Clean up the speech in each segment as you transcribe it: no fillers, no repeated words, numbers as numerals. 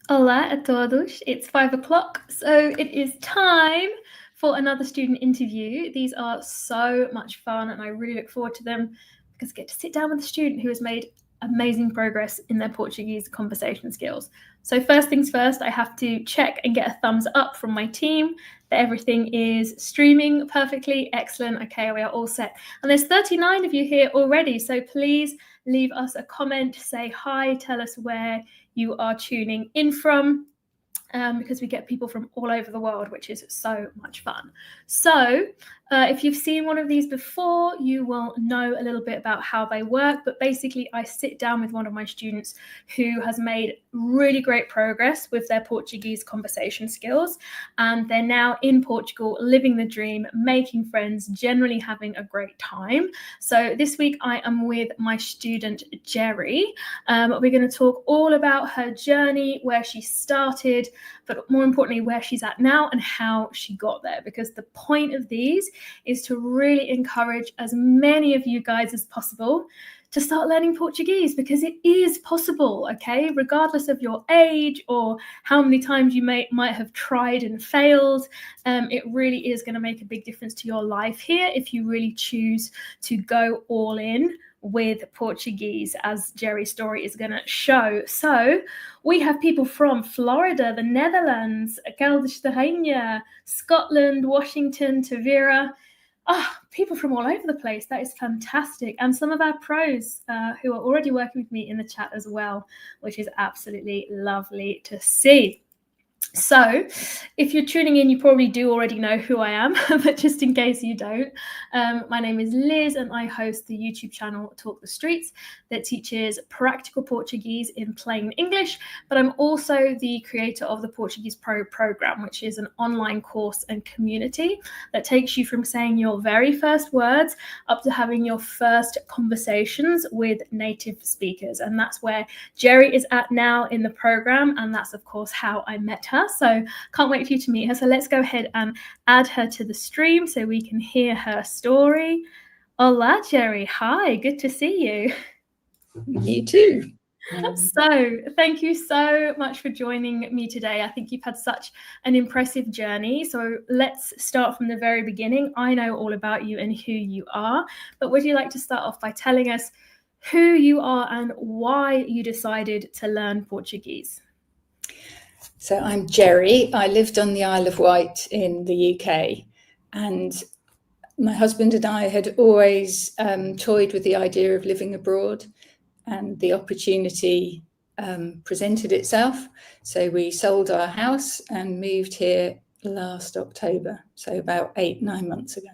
Olá a todos. It's 5 o'clock, so it is time for another student interview. These are so much fun and I really look forward to them because I get to sit down with a student who has made amazing progress in their Portuguese conversation skills. So first things first, I have to check and get a thumbs up from my team that everything is streaming perfectly. Excellent. Okay, we are all set. And there's 39 of you here already, so please leave us a comment, say hi, tell us where you are tuning in from, because we get people from all over the world, which is so much fun. So if you've seen one of these before, you will know a little bit about how they work. But basically, I sit down with one of my students who has made really great progress with their Portuguese conversation skills. And they're now in Portugal, living the dream, making friends, generally having a great time. So this week, I am with my student, Gerry. We're going to talk all about her journey, where she started, but more importantly, where she's at now and how she got there. Because the point of these is to really encourage as many of you guys as possible to start learning Portuguese, because it is possible, okay? Regardless of your age or how many times you might have tried and failed, it really is going to make a big difference to your life here if you really choose to go all in with Portuguese, as Gerry's story is going to show. So we have people from Florida, the Netherlands, Caldas da Rainha, Scotland, Washington, Tavira. People from all over the place. That is fantastic. And some of our pros who are already working with me in the chat as well, which is absolutely lovely to see. So if you're tuning in, you probably do already know who I am, but just in case you don't, my name is Liz and I host the YouTube channel Talk the Streets that teaches practical Portuguese in plain English, but I'm also the creator of the Portuguese Pro program, which is an online course and community that takes you from saying your very first words up to having your first conversations with native speakers. And that's where Gerry is at now in the program, and that's of course how I met her. So can't wait for you to meet her. So let's go ahead and add her to the stream so we can hear her story. Hola, Gerry. Hi, good to see you. You too. So thank you so much for joining me today. I think you've had such an impressive journey. So let's start from the very beginning. I know all about you and who you are, but would you like to start off by telling us who you are and why you decided to learn Portuguese? So I'm Gerry. I lived on the Isle of Wight in the UK, and my husband and I had always toyed with the idea of living abroad, and the opportunity presented itself. So we sold our house and moved here last October, so about 8-9 months ago.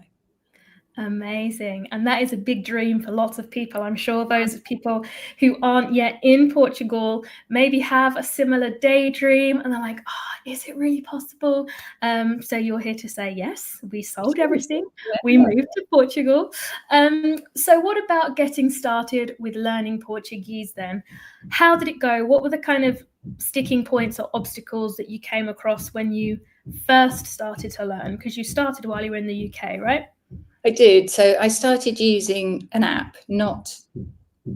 Amazing. And that is a big dream for lots of people. I'm sure those people who aren't yet in Portugal maybe have a similar daydream and they're like, is it really possible? So you're here to say, yes, we sold everything. We moved to Portugal. So what about getting started with learning Portuguese then? How did it go? What were the kind of sticking points or obstacles that you came across when you first started to learn? Because you started while you were in the UK, right? I did. So I started using an app, not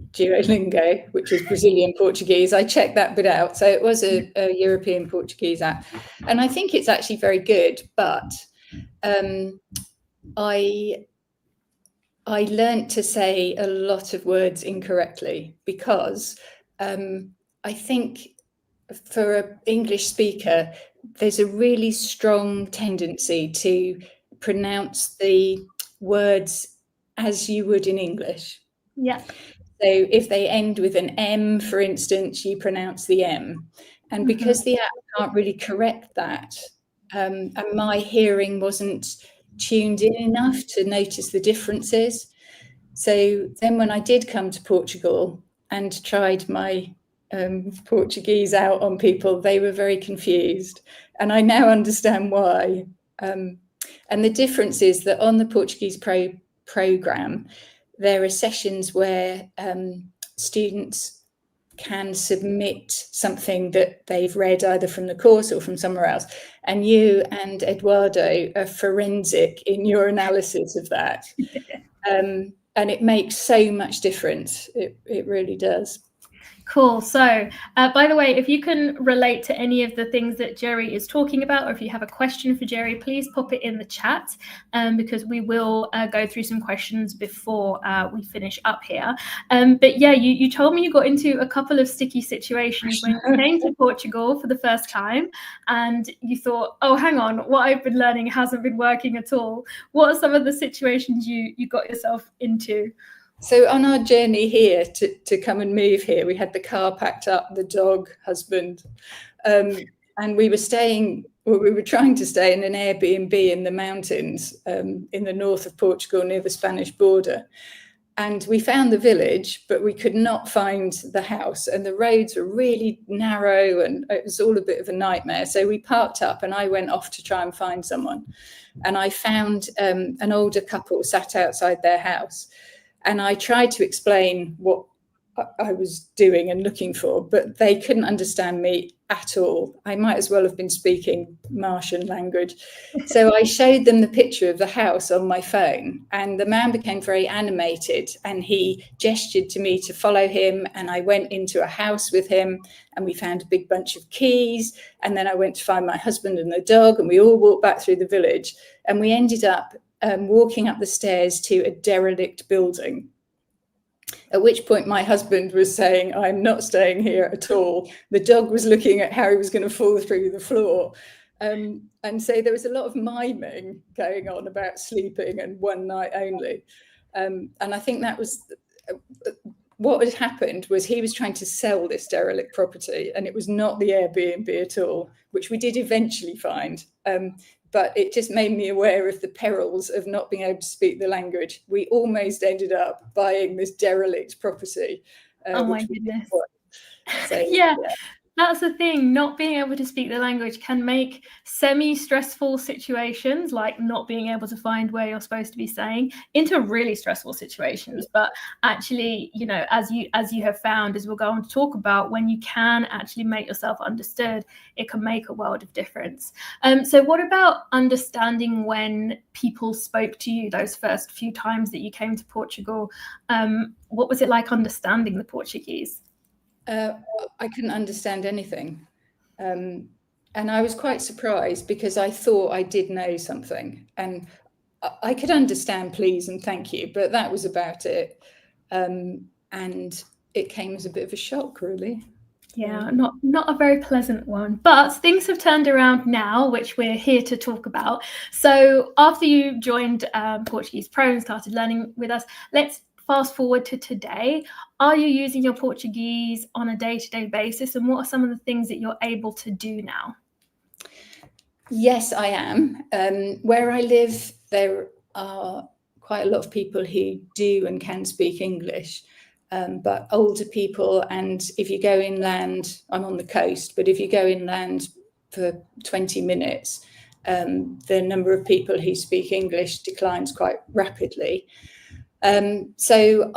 Duolingo, which is Brazilian Portuguese. I checked that bit out. So it was a European Portuguese app. And I think it's actually very good. But I learned to say a lot of words incorrectly because I think for an English speaker, there's a really strong tendency to pronounce the words as you would in English. Yeah. So if they end with an M, for instance, you pronounce the M. And because the app can't really correct that, and my hearing wasn't tuned in enough to notice the differences. So then when I did come to Portugal and tried my Portuguese out on people, they were very confused. And I now understand why. And the difference is that on the Portuguese Pro program, there are sessions where students can submit something that they've read either from the course or from somewhere else. And you and Eduardo are forensic in your analysis of that. And it makes so much difference. It really does. Cool. So, by the way, if you can relate to any of the things that Gerry is talking about, or if you have a question for Gerry, please pop it in the chat, because we will go through some questions before we finish up here. But yeah, you told me you got into a couple of sticky situations when you came to Portugal for the first time, and you thought, oh, hang on, what I've been learning hasn't been working at all. What are some of the situations you got yourself into? So on our journey here to come and move here, we had the car packed up, the dog, husband, and we were trying to stay in an Airbnb in the mountains in the north of Portugal near the Spanish border. And we found the village, but we could not find the house, and the roads were really narrow and it was all a bit of a nightmare. So we parked up and I went off to try and find someone. And I found an older couple sat outside their house. And I tried to explain what I was doing and looking for, but they couldn't understand me at all. I might as well have been speaking Martian language. So I showed them the picture of the house on my phone, and the man became very animated and he gestured to me to follow him. And I went into a house with him and we found a big bunch of keys. And then I went to find my husband and the dog, and we all walked back through the village, and we ended up walking up the stairs to a derelict building. At which point my husband was saying, I'm not staying here at all. The dog was looking at how he was going to fall through the floor. And so there was a lot of miming going on about sleeping and one night only. And I think that was what had happened. Was he was trying to sell this derelict property, and it was not the Airbnb at all, which we did eventually find. But it just made me aware of the perils of not being able to speak the language. We almost ended up buying this derelict property. Oh my goodness. So, yeah. That's the thing. Not being able to speak the language can make semi-stressful situations, like not being able to find where you're supposed to be staying, into really stressful situations. But actually, you know, as you have found, as we'll go on to talk about, when you can actually make yourself understood, it can make a world of difference. So what about understanding when people spoke to you those first few times that you came to Portugal? What was it like understanding the Portuguese? I couldn't understand anything. And I was quite surprised, because I thought I did know something. And I could understand please and thank you, but that was about it. And it came as a bit of a shock, really. Yeah, not a very pleasant one. But things have turned around now, which we're here to talk about. So after you joined Portuguese Pro and started learning with us, let's fast forward to today. Are you using your Portuguese on a day-to-day basis, and what are some of the things that you're able to do now? Yes, I am. Where I live, there are quite a lot of people who do and can speak English, but older people. And if you go inland, I'm on the coast, but if you go inland for 20 minutes, the number of people who speak English declines quite rapidly. So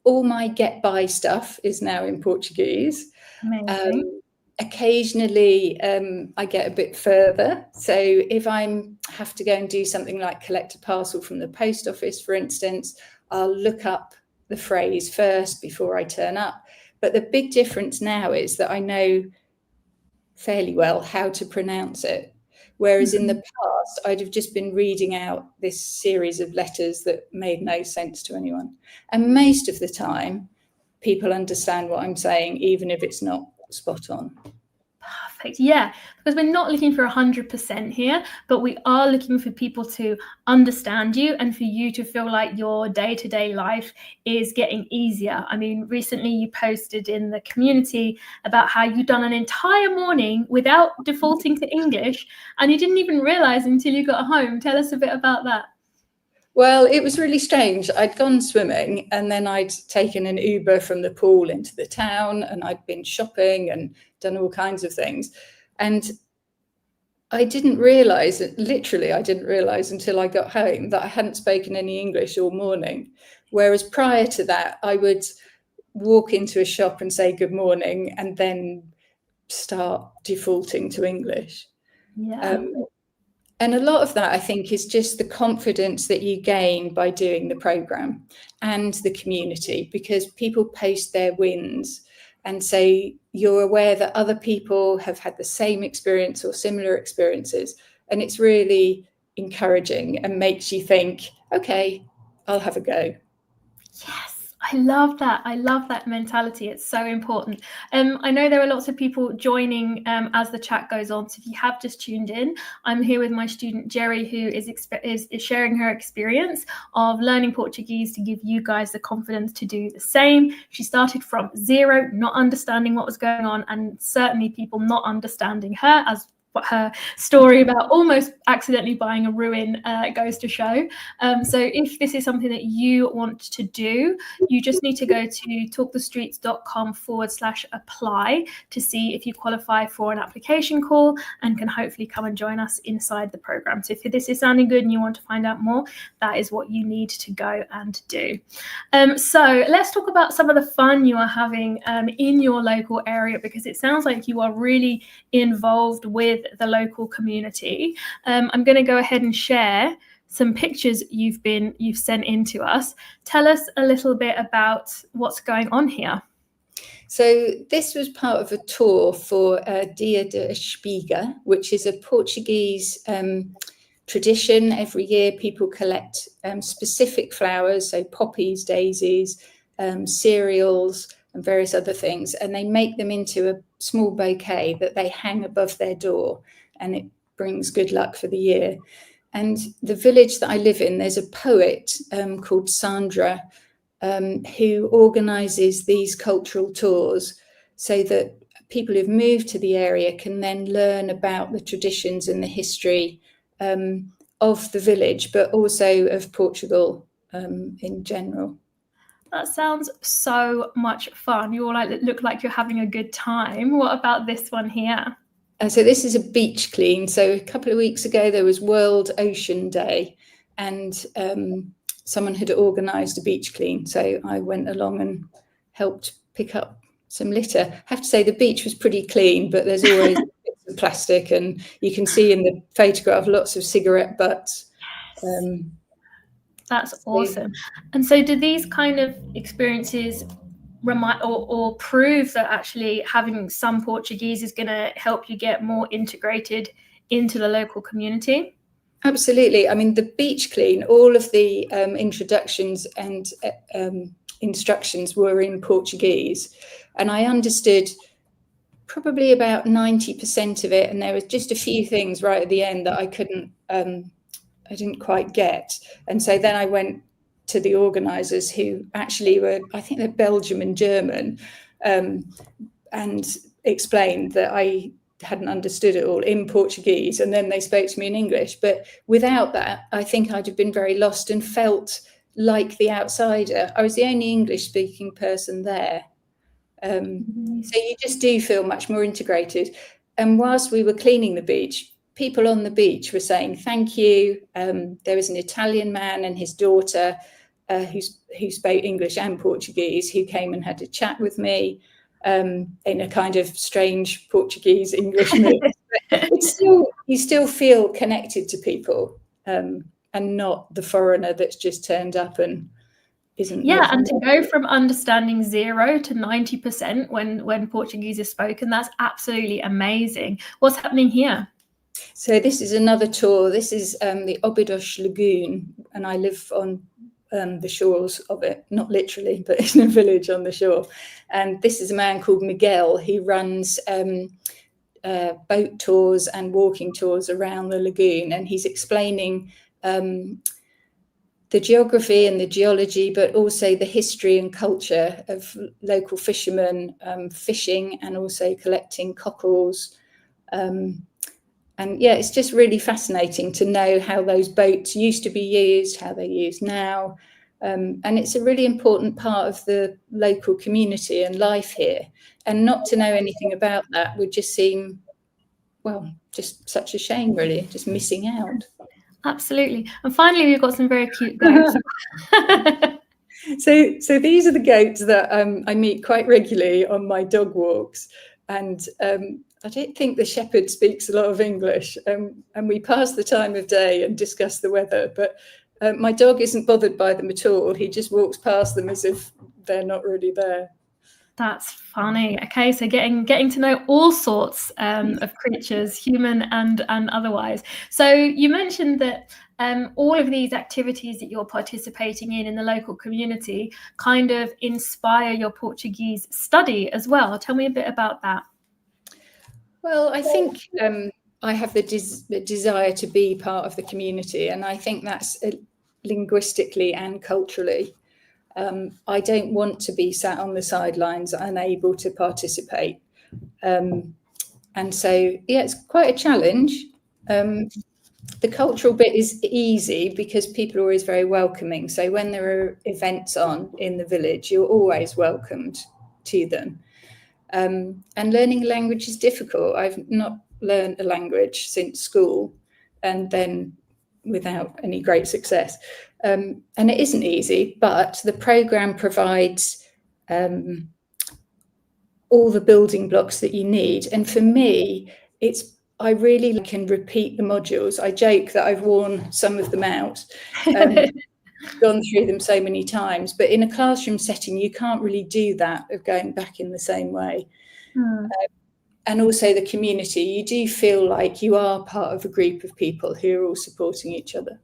all my get by stuff is now in Portuguese. Amazing. Occasionally, I get a bit further. So if I have to go and do something like collect a parcel from the post office, for instance, I'll look up the phrase first before I turn up. But the big difference now is that I know fairly well how to pronounce it. Whereas in the past, I'd have just been reading out this series of letters that made no sense to anyone. And most of the time, people understand what I'm saying, even if it's not spot on. Perfect. Yeah, because we're not looking for 100% here, but we are looking for people to understand you and for you to feel like your day-to-day life is getting easier. I mean, recently you posted in the community about how you'd done an entire morning without defaulting to English, and you didn't even realize until you got home. Tell us a bit about that. Well, it was really strange. I'd gone swimming, and then I'd taken an Uber from the pool into the town, and I'd been shopping and done all kinds of things. And I didn't realize until I got home that I hadn't spoken any English all morning. Whereas prior to that, I would walk into a shop and say good morning and then start defaulting to English. Yeah. And a lot of that, I think, is just the confidence that you gain by doing the program and the community, because people post their wins And so you're aware that other people have had the same experience or similar experiences. And it's really encouraging and makes you think, okay, I'll have a go. Yes, I love that. I love that mentality. It's so important. I know there are lots of people joining as the chat goes on. So if you have just tuned in, I'm here with my student Gerry, who is sharing her experience of learning Portuguese to give you guys the confidence to do the same. She started from zero, not understanding what was going on, and certainly people not understanding her, as what her story about almost accidentally buying a ruin goes to show. So if this is something that you want to do, you just need to go to talkthestreets.com/apply to see if you qualify for an application call and can hopefully come and join us inside the program. So if this is sounding good and you want to find out more, that is what you need to go and do. So let's talk about some of the fun you are having in your local area, because it sounds like you are really involved with the local community. I'm going to go ahead and share some pictures you've sent in to us. Tell us a little bit about what's going on here. So this was part of a tour for Dia de Espiga, which is a Portuguese tradition. Every year people collect specific flowers, so poppies, daisies, cereals, and various other things, and they make them into a small bouquet that they hang above their door, and it brings good luck for the year. And the village that I live in, there's a poet called Sandra who organises these cultural tours so that people who've moved to the area can then learn about the traditions and the history of the village, but also of Portugal in general. That sounds so much fun. You all look like you're having a good time. What about this one here? So this is a beach clean. So a couple of weeks ago, there was World Ocean Day, and someone had organised a beach clean. So I went along and helped pick up some litter. I have to say the beach was pretty clean, but there's always bits of plastic, and you can see in the photograph lots of cigarette butts. That's awesome. And so do these kind of experiences remind or prove that actually having some Portuguese is going to help you get more integrated into the local community? Absolutely. I mean, the beach clean, all of the introductions and instructions were in Portuguese, and I understood probably about 90% of it, and there was just a few things right at the end that I didn't quite get. And so then I went to the organisers, who actually were, I think they're Belgium and German, and explained that I hadn't understood it all in Portuguese, and then they spoke to me in English. But without that, I think I'd have been very lost and felt like the outsider. I was the only English-speaking person there. So you just do feel much more integrated. And whilst we were cleaning the beach, people on the beach were saying thank you. There was an Italian man and his daughter who spoke English and Portuguese, who came and had a chat with me in a kind of strange Portuguese English mix. You still feel connected to people, and not the foreigner that's just turned up and isn't. Yeah, and to go from understanding 0 to 90% when Portuguese is spoken, that's absolutely amazing. What's happening here? So this is another tour. This is the Óbidos Lagoon, and I live on the shores of it, not literally, but in a village on the shore. And this is a man called Miguel who runs boat tours and walking tours around the lagoon, and he's explaining the geography and the geology, but also the history and culture of local fishermen fishing and also collecting cockles. And yeah, it's just really fascinating to know how those boats used to be used, how they're used now. And it's a really important part of the local community and life here. And not to know anything about that would just seem, well, just such a shame, really, just missing out. Absolutely. And finally, we've got some very cute goats. So these are the goats that I meet quite regularly on my dog walks. And I don't think the shepherd speaks a lot of English, and we pass the time of day and discuss the weather, but my dog isn't bothered by them at all. He just walks past them as if they're not really there. That's funny. Okay, so getting to know all sorts of creatures, human and otherwise. So you mentioned that all of these activities that you're participating in the local community kind of inspire your Portuguese study as well. Tell me a bit about that. Well, I think I have the desire to be part of the community, and I think that's linguistically and culturally. I don't want to be sat on the sidelines, unable to participate. And so, yeah, it's quite a challenge. The cultural bit is easy because people are always very welcoming. So when there are events on in the village, you're always welcomed to them. And learning a language is difficult. I've not learned a language since school, and then without any great success. And it isn't easy, but the programme provides all the building blocks that you need. And for me, I really can repeat the modules. I joke that I've worn some of them out, gone through them so many times, but in a classroom setting, you can't really do that of going back in the same way. And also the community, you do feel like you are part of a group of people who are all supporting each other.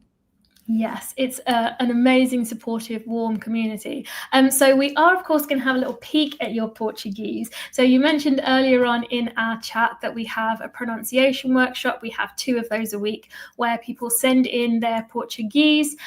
Yes, it's an amazing, supportive, warm community. So we are, of course, going to have a little peek at your Portuguese. So you mentioned earlier on in our chat that we have a pronunciation workshop. We have 2 of those a week where people send in their Portuguese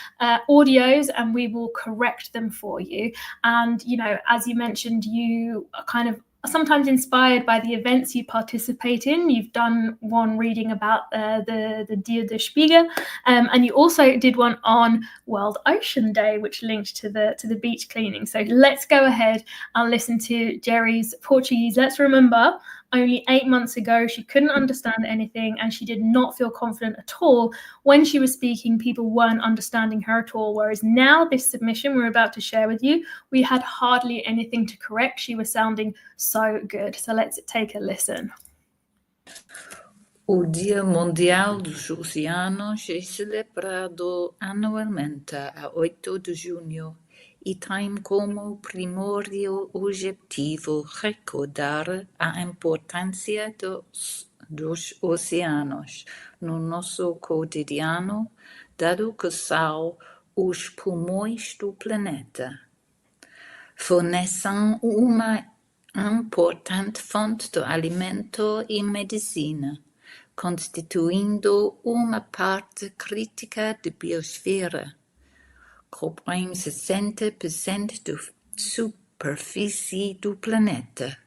audios and we will correct them for you. And, you know, as you mentioned, you are kind of sometimes inspired by the events you participate in. You've done one reading about the Dia de Espiga, and you also did one on World Ocean Day, which linked to the beach cleaning. So let's go ahead and listen to Gerry's Portuguese. Let's remember, only 8 months ago, she couldn't understand anything and she did not feel confident at all. When she was speaking, people weren't understanding her at all. Whereas now, this submission we're about to share with you, we had hardly anything to correct. She was sounding so good. So let's take a listen. O Dia Mundial dos Oceanos é celebrado anualmente a 8 de junho e tem como primordial objetivo recordar a importância dos oceanos no nosso cotidiano, dado que são os pulmões do planeta. Fornecem uma importante fonte de alimento e medicina, constituindo uma parte crítica da biosfera. Cobrem 60% da superfície do planeta,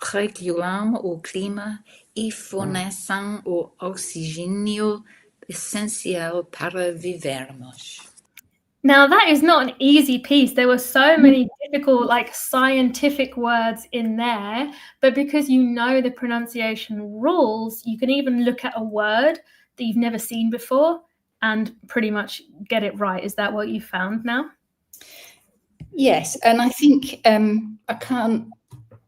regulam o clima e fornecem o oxigênio essencial para vivermos. Now, that is not an easy piece. There were so many difficult, like, scientific words in there, but because you know the pronunciation rules, you can even look at a word that you've never seen before and pretty much get it right. Is that what you found now? Yes, and I think I can't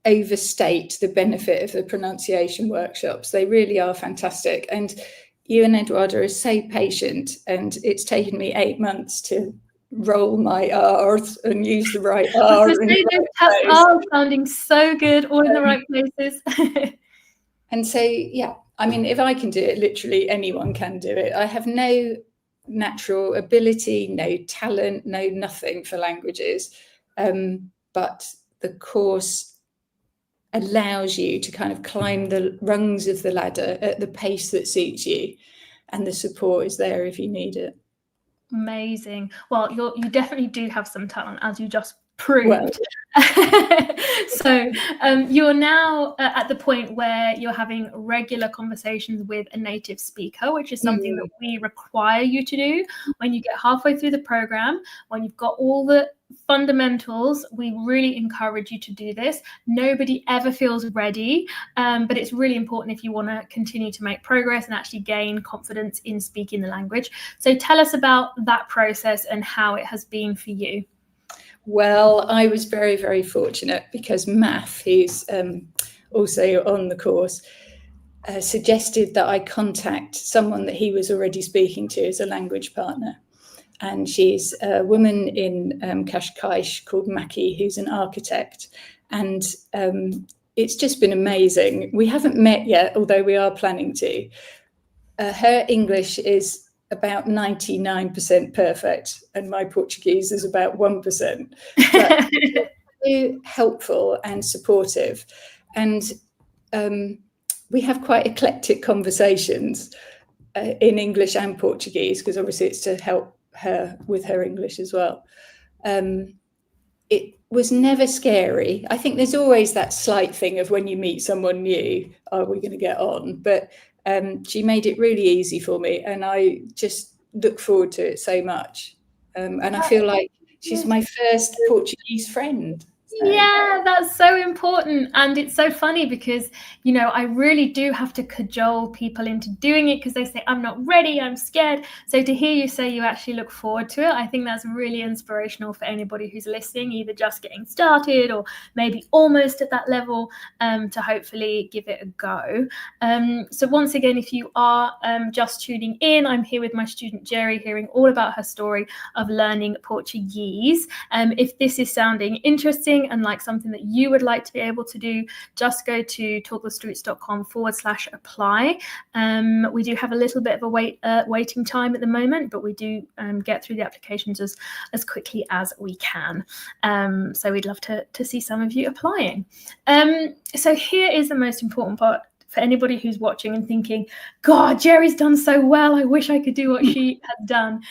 overstate the benefit of the pronunciation workshops. They really are fantastic. And you and Eduardo are so patient, and it's taken me 8 months to roll my R's and use the right R. R's sounding so good, all in the right places. And so, yeah, I mean, if I can do it, literally anyone can do it. I have no natural ability, no talent, no nothing for languages. But the course allows you to kind of climb the rungs of the ladder at the pace that suits you. And the support is there if you need it. Amazing. Well, you definitely do have some talent, as you just proved. Well, So you're now at the point where you're having regular conversations with a native speaker, which is something that we require you to do when you get halfway through the program. When you've got all the fundamentals, we really encourage you to do this. Nobody ever feels ready, but it's really important if you want to continue to make progress and actually gain confidence in speaking the language. So tell us about that process and how it has been for you. Well, I was very, very fortunate because Math, who's also on the course, suggested that I contact someone that he was already speaking to as a language partner. And she's a woman in Cascais called Maki, who's an architect. And it's just been amazing. We haven't met yet, although we are planning to. Her English is about 99% perfect, and my Portuguese is about 1%. But so helpful and supportive. And we have quite eclectic conversations in English and Portuguese, because obviously it's to help her with her English as well. It was never scary. I think there's always that slight thing of when you meet someone new, are we going to get on? But she made it really easy for me, and I just look forward to it so much. And I feel like she's my first Portuguese friend. So. Yeah, that's so important. And it's so funny because, you know, I really do have to cajole people into doing it because they say, I'm not ready, I'm scared. So to hear you say you actually look forward to it, I think that's really inspirational for anybody who's listening, either just getting started or maybe almost at that level, to hopefully give it a go. So once again, if you are just tuning in, I'm here with my student Gerry, hearing all about her story of learning Portuguese. If this is sounding interesting and like something that you would like to be able to do, just go to talkwithstreets.com/apply. We do have a little bit of a waiting time at the moment, but we do get through the applications as quickly as we can. So we'd love to see some of you applying. So here is the most important part for anybody who's watching and thinking, God, Gerry's done so well, I wish I could do what she has done.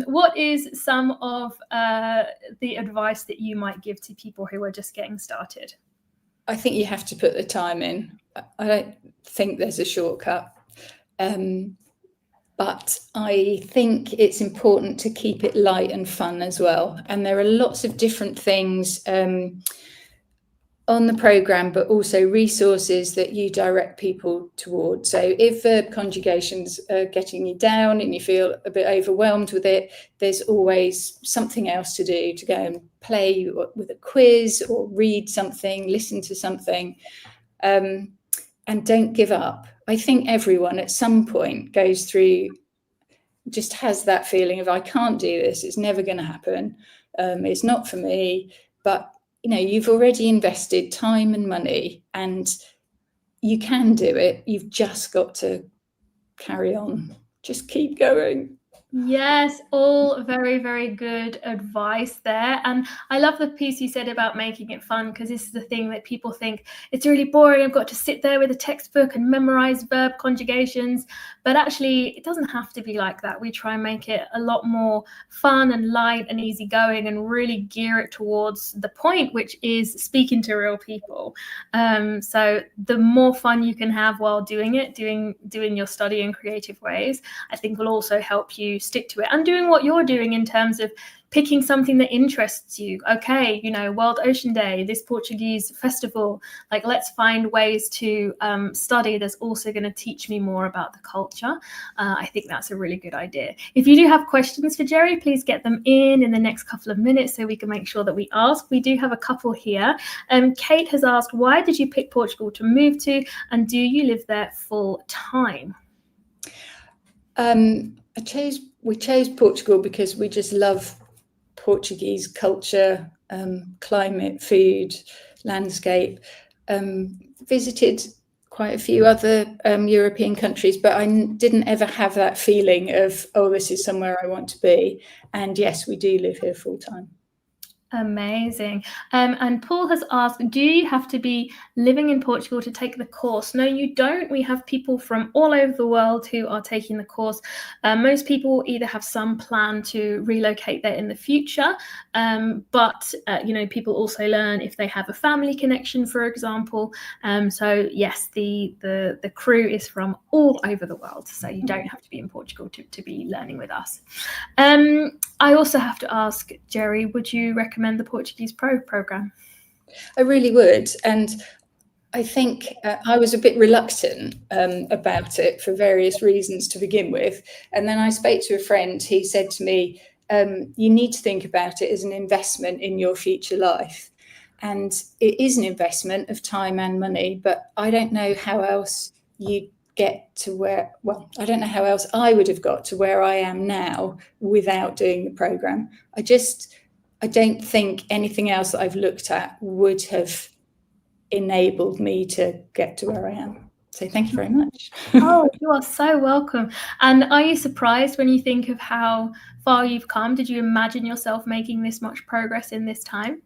What is some of the advice that you might give to people who are just getting started? I think you have to put the time in. I don't think there's a shortcut. But I think it's important to keep it light and fun as well. And there are lots of different things on the programme, but also resources that you direct people toward. So if verb conjugations are getting you down and you feel a bit overwhelmed with it, there's always something else to do, to go and play with a quiz or read something, listen to something, and don't give up. I think everyone at some point goes through, just has that feeling of, I can't do this, it's never going to happen, it's not for me. But you know, you've already invested time and money and you can do it. You've just got to carry on. Just keep going. Yes, all very, very good advice there. And I love the piece you said about making it fun, because this is the thing that people think it's really boring. I've got to sit there with a textbook and memorize verb conjugations. But actually, it doesn't have to be like that. We try and make it a lot more fun and light and easygoing and really gear it towards the point, which is speaking to real people. So the more fun you can have while doing it, doing your study in creative ways, I think will also help you stick to it, and doing what you're doing in terms of picking something that interests you. Okay, you know, World Ocean Day, this Portuguese festival, like let's find ways to study that's also going to teach me more about the culture. I think that's a really good idea. If you do have questions for Gerry, please get them in the next couple of minutes so we can make sure that we ask. We do have a couple here. Kate has asked, why did you pick Portugal to move to, and do you live there full time? We chose Portugal because we just love Portuguese culture, climate, food, landscape. Visited quite a few other European countries, but I didn't ever have that feeling of, oh, this is somewhere I want to be. And yes, we do live here full time. Amazing. And Paul has asked, do you have to be living in Portugal to take the course? No, you don't. We have people from all over the world who are taking the course. Most people either have some plan to relocate there in the future, but you know, people also learn if they have a family connection, for example. So yes, the crew is from all over the world, so you don't have to be in Portugal to be learning with us. I also have to ask, Gerry, would you recommend the Portuguese Pro program? I really would. And I think I was a bit reluctant about it for various reasons to begin with. And then I spoke to a friend. He said to me, you need to think about it as an investment in your future life. And it is an investment of time and money, but I don't know how else you get to where, well, I don't know how else I would have got to where I am now without doing the program. I don't think anything else that I've looked at would have enabled me to get to where I am. So thank you very much. Oh, you are so welcome. And are you surprised when you think of how far you've come? Did you imagine yourself making this much progress in this time?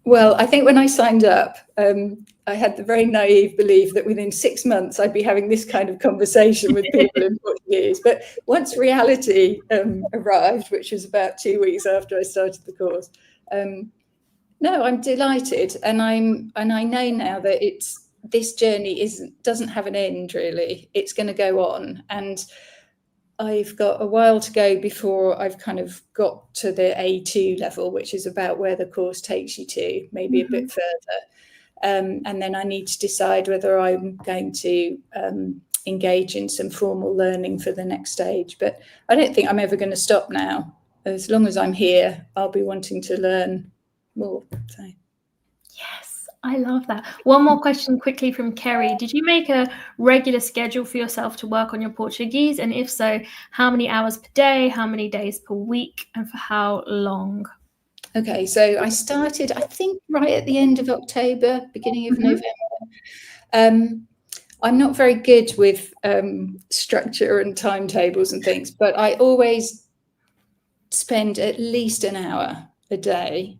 Well, I think when I signed up, I had the very naive belief that within 6 months I'd be having this kind of conversation with people in Portuguese. But once reality arrived, which was about 2 weeks after I started the course, no, I'm delighted, and I know now that this journey doesn't have an end really. It's going to go on, and I've got a while to go before I've kind of got to the A2 level, which is about where the course takes you to, maybe a bit further. And then I need to decide whether I'm going to engage in some formal learning for the next stage. But I don't think I'm ever going to stop now. As long as I'm here, I'll be wanting to learn more. So. Yes, I love that. One more question quickly from Gerry. Did you make a regular schedule for yourself to work on your Portuguese? And if so, how many hours per day, how many days per week, and for how long? Okay, so I started, I think, right at the end of October, beginning of November. I'm not very good with structure and timetables and things, but I always spend at least an hour a day.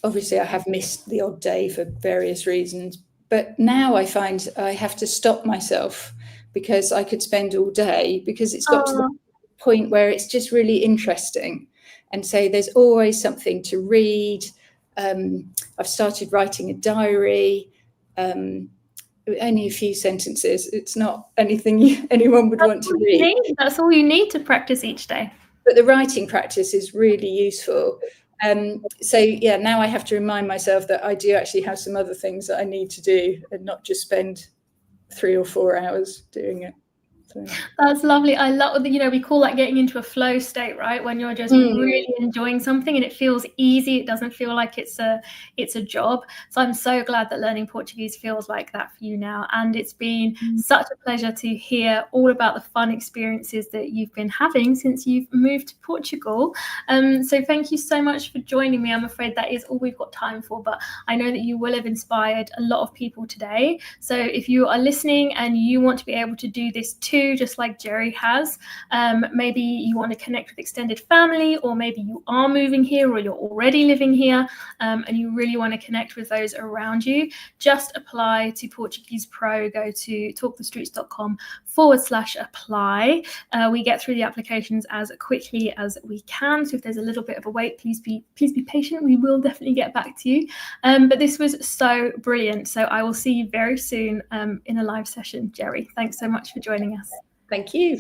Obviously, I have missed the odd day for various reasons, but now I find I have to stop myself because I could spend all day, because it's got to the point where it's just really interesting. And so there's always something to read. I've started writing a diary, only a few sentences. It's not anything anyone would want to read. That's all you need to practice each day. But the writing practice is really useful. So yeah, now I have to remind myself that I do actually have some other things that I need to do and not just spend 3 or 4 hours doing it. So. That's lovely. I love that, we call that getting into a flow state, right? When you're just really enjoying something and it feels easy. It doesn't feel like it's a job. So I'm so glad that learning Portuguese feels like that for you now. And it's been such a pleasure to hear all about the fun experiences that you've been having since you've moved to Portugal. So thank you so much for joining me. I'm afraid that is all we've got time for, but I know that you will have inspired a lot of people today. So if you are listening and you want to be able to do this too, just like Gerry has, maybe you want to connect with extended family, or maybe you are moving here or you're already living here, and you really want to connect with those around you, just apply to Portuguese Pro. Go to talkthestreets.com/apply. We get through the applications as quickly as we can, so if there's a little bit of a wait, please be patient. We will definitely get back to you, but this was so brilliant. So I will see you very soon in a live session. Gerry, thanks so much for joining us. Thank you.